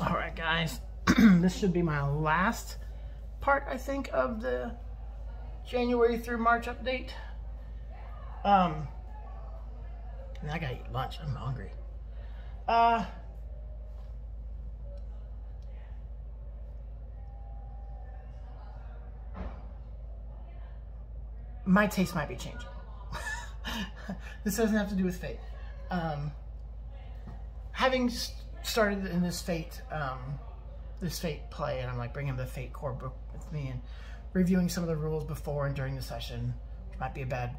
All right, guys, this should be my last part, I think, of the January through March update. And I gotta eat lunch. I'm hungry. My taste might be changing. This doesn't have to do with Fate. Having started in this Fate play, and I'm like bringing the Fate core book with me and reviewing some of the rules before and during the session, which might be a bad,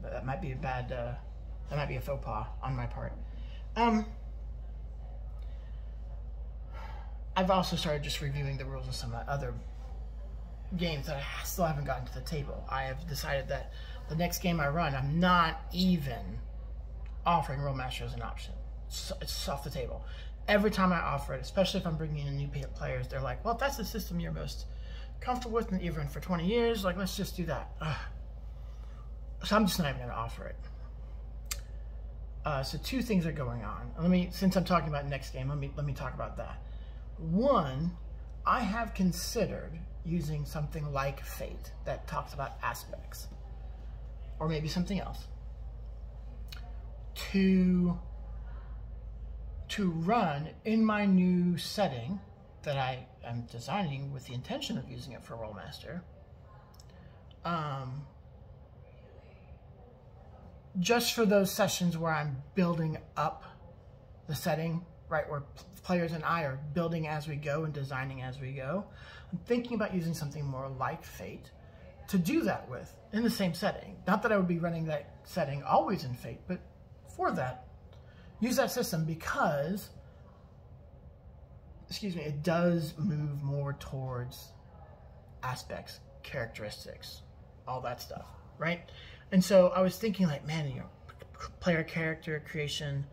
that might be a faux pas on my part. I've also started just reviewing the rules of some other games that I still haven't gotten to the table. I have decided that the next game I run, I'm not even offering Rolemaster as an option. It's off the table. Every time I offer it, especially if I'm bringing in new players, they're like, well, if that's the system you're most comfortable with and you've run for 20 years, like, let's just do that. So I'm just not even going to offer it. So two things are going on. Since I'm talking about next game, let me talk about that. One, I have considered using something like Fate that talks about aspects, or maybe something else, to run in my new setting that I am designing with the intention of using it for Rolemaster. Just for those sessions where I'm building up the setting, right, where players and I are building as we go and designing as we go, I'm thinking about using something more like Fate to do that with in the same setting. Not that I would be running that setting always in Fate, but for that, use that system because, it does move more towards aspects, characteristics, all that stuff, right? And so I was thinking, like, man, player character creation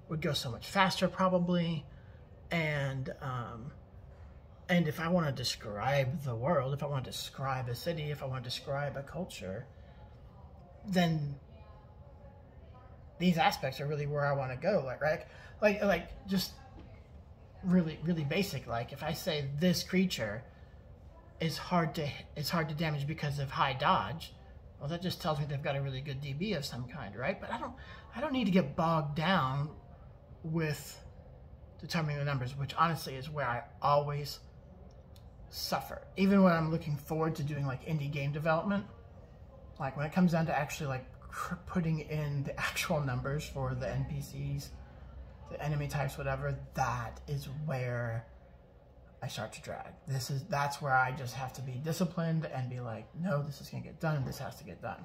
would go so much faster probably, and if I want to describe the world, if I want to describe a city, if I want to describe a culture, then these aspects are really where I want to go. Like just really basic. Like if I say this creature is hard to damage because of high dodge, well, that just tells me they've got a really good DB of some kind, right? But I don't need to get bogged down with determining the numbers, which honestly is where I always suffer. Even when I'm looking forward to doing like indie game development, like when it comes down to actually like putting in the actual numbers for the NPCs, the enemy types, whatever, that is where I start to drag. That's where I just have to be disciplined and be like, no, this is gonna get done, this has to get done.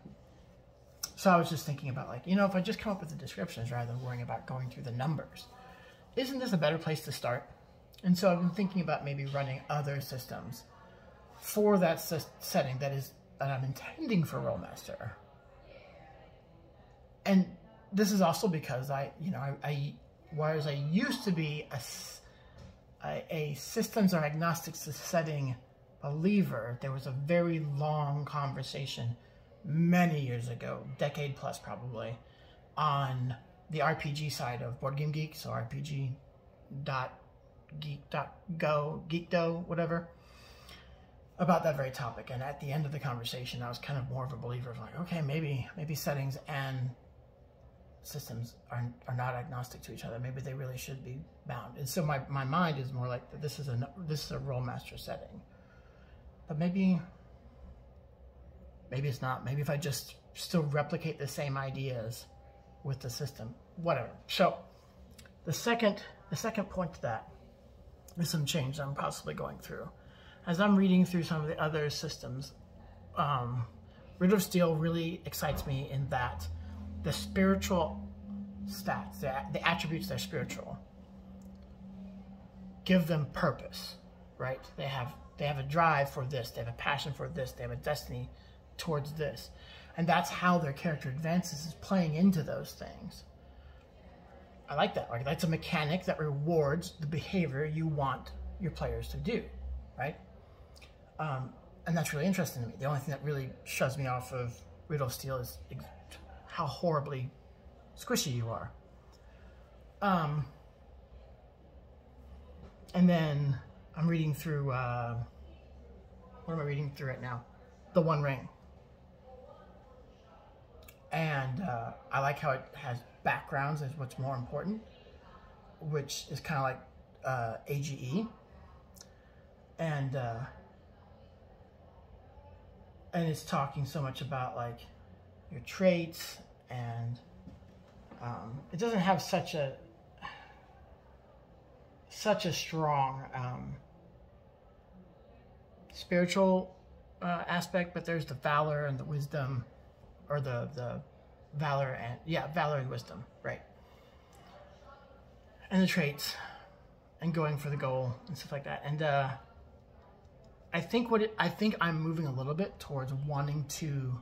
So I was just thinking about, like, if I just come up with the descriptions rather than worrying about going through the numbers, isn't this a better place to start? And so I've been thinking about maybe running other systems for that setting that I'm intending for Rolemaster. And this is also because whereas I used to be a systems or agnostic setting believer, there was a very long conversation many years ago, decade plus probably, on the RPG side of Board Game Geek, so Geekdo, whatever, about that very topic. And at the end of the conversation, I was kind of more of a believer of like, okay, maybe settings and systems are not agnostic to each other. Maybe they really should be bound. And so my mind is more like, this is a Rolemaster setting. But maybe it's not. Maybe if I just still replicate the same ideas with the system, whatever. So the second point to that is some change I'm possibly going through. As I'm reading through some of the other systems, Riddle of Steel really excites me in that the spiritual stats, the attributes that are spiritual, give them purpose, right? They have a drive for this, they have a passion for this, they have a destiny towards this. And that's how their character advances, is playing into those things. I like that. Like, that's a mechanic that rewards the behavior you want your players to do, right? And that's really interesting to me. The only thing that really shoves me off of Riddle of Steel is how horribly squishy you are. And then I'm reading through, what am I reading through right now? The One Ring. And I like how it has backgrounds as what's more important, which is kind of like AGE. And it's talking so much about like your traits, and it doesn't have such a strong spiritual aspect, but there's the valor and the wisdom, or the valor and valor and wisdom, right? And the traits, and going for the goal and stuff like that. And I think I'm moving a little bit towards wanting to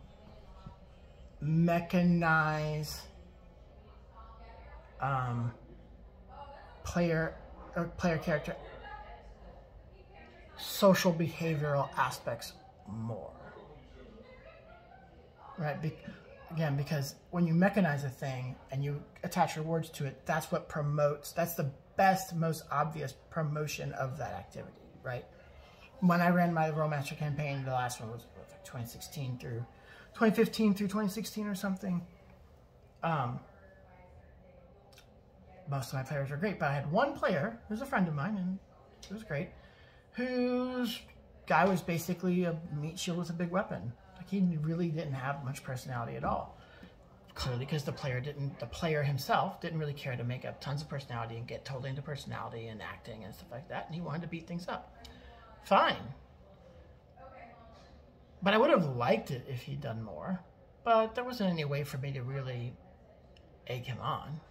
mechanize player character social behavioral aspects more, right? Again, because when you mechanize a thing and you attach rewards to it, that's what promotes, that's the best, most obvious promotion of that activity, right? When I ran my Romancer campaign, the last one was 2016 through 2015 through 2016 or something. Most of my players were great, but I had one player who's a friend of mine, and it was great, whose guy was basically a meat shield with a big weapon. Like, he really didn't have much personality at all. Clearly, because the player himself didn't really care to make up tons of personality and get totally into personality and acting and stuff like that, and he wanted to beat things up. Fine. But I would have liked it if he'd done more, but there wasn't any way for me to really egg him on.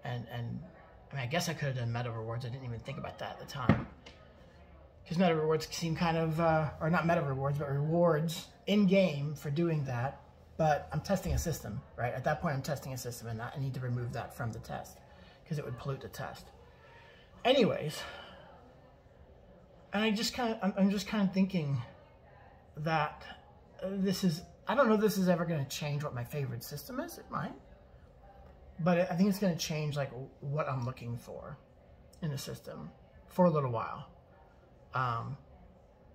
And I mean, I guess I could have done meta rewards. I didn't even think about that at the time. Because meta rewards seem kind of, or not meta rewards, but rewards in-game for doing that. But I'm testing a system, right? At that point, I'm testing a system, and I need to remove that from the test, because it would pollute the test. Anyways, and I'm just kind of thinking that this is, I don't know if this is ever going to change what my favorite system is. It might. But I think it's going to change like what I'm looking for in a system for a little while.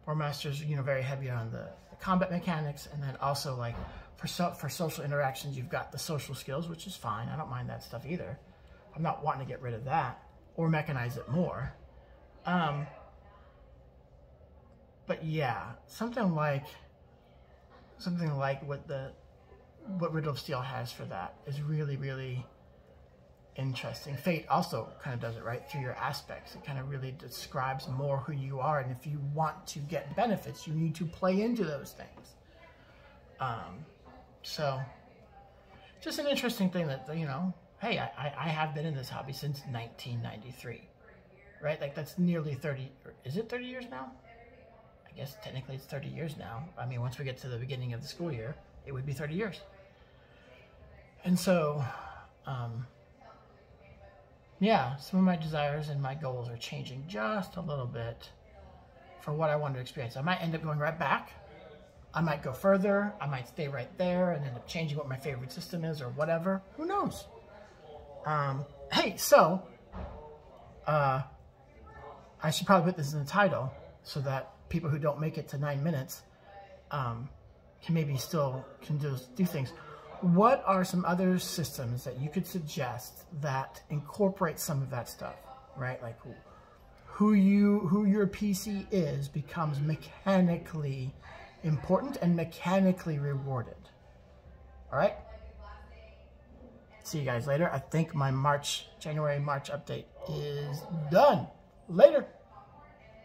War Master's, very heavy on the combat mechanics, and then also like for social interactions, you've got the social skills, which is fine. I don't mind that stuff either. I'm not wanting to get rid of that or mechanize it more. But yeah, something like what Riddle of Steel has for that is really, really interesting. Fate also kind of does it, right? Through your aspects. It kind of really describes more who you are, and if you want to get benefits, you need to play into those things. So, just an interesting thing that, hey, I have been in this hobby since 1993, right? Like, that's nearly 30, is it 30 years now? I guess technically it's 30 years now. I mean, once we get to the beginning of the school year, it would be 30 years. And so, yeah, some of my desires and my goals are changing just a little bit for what I want to experience. I might end up going right back. I might go further. I might stay right there and end up changing what my favorite system is or whatever. Who knows? Hey, so, I should probably put this in the title so that people who don't make it to 9 minutes can maybe still do things. What are some other systems that you could suggest that incorporate some of that stuff, right? Like who your PC is becomes mechanically important and mechanically rewarded. All right? See you guys later. I think my January-March update is done. Later.